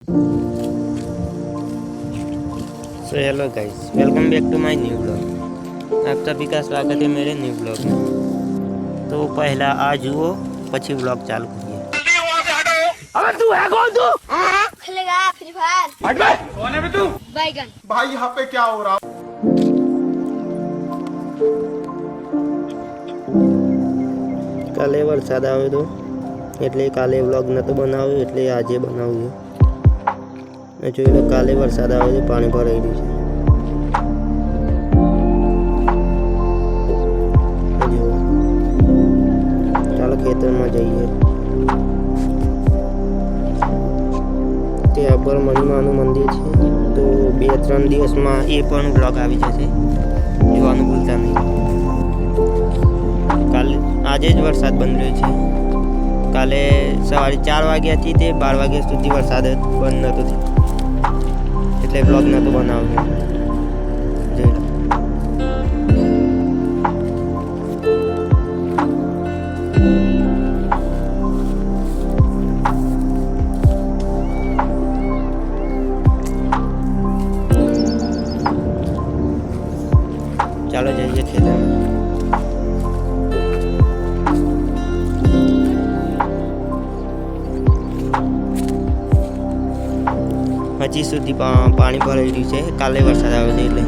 So hello guys, welcome back to my new blog. आप सभी का स्वागत है मेरे न्यू ब्लॉग में। तो पहला आज वो पछी ब्लॉग चालू करिए। अबे तू है कौन? तू खेलेगा फ्री फायर? हट बे। कौन है बे तू? बैगन। भाई यहाँ पे क्या हो रहा? કાલે વરસાદ આવ્યો તો એટલે કાલે વ્લોગ નતો બનાવ્યો, એટલે આજે બનાવ્યો. ને જોઈ લો, કાલે વરસાદ આવ્યો તો પાણી ભરાઈ ગયું છે. જુઓ, ચાલો ખેતરમાં જઈએ. ત્યાં પર મણીમાનું મંદિર છે, તો 2-3 દિવસમાં એ પણ વ્લોગ આવી જશે, જોવાનું ભૂલતા નહીં. કાલે આજે જ વરસાદ બંધ રહ્યો છે. કાલે સવારે 4 વાગ્યાથી તે 12 વાગ્યા સુધી વરસાદ બંધ નહોતો થયો, એટલે બ્લોગ નહોતો બનાવ્યો. જોઈ લો. ચાલો જઈએ ખેતરમાં. હજી સુધી પાણી ભરાઈ રહ્યું છે, કાલે વરસાદ આવ્યો છે એટલે.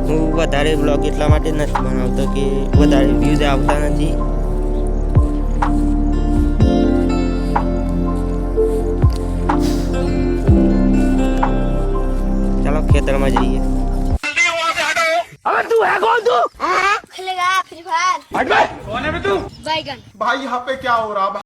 હું વધારે બ્લોગ એટલા માટે નથી બનાવતો કે વધારે વ્યૂઝ આવતા નથી. ચાલો ખેતરમાં જઈએ. अबे तू है कौन? तू खेलेगा फ्री फायर? हट बे। कौन है बे तू? बैगन। भाई यहाँ पे क्या हो रहा?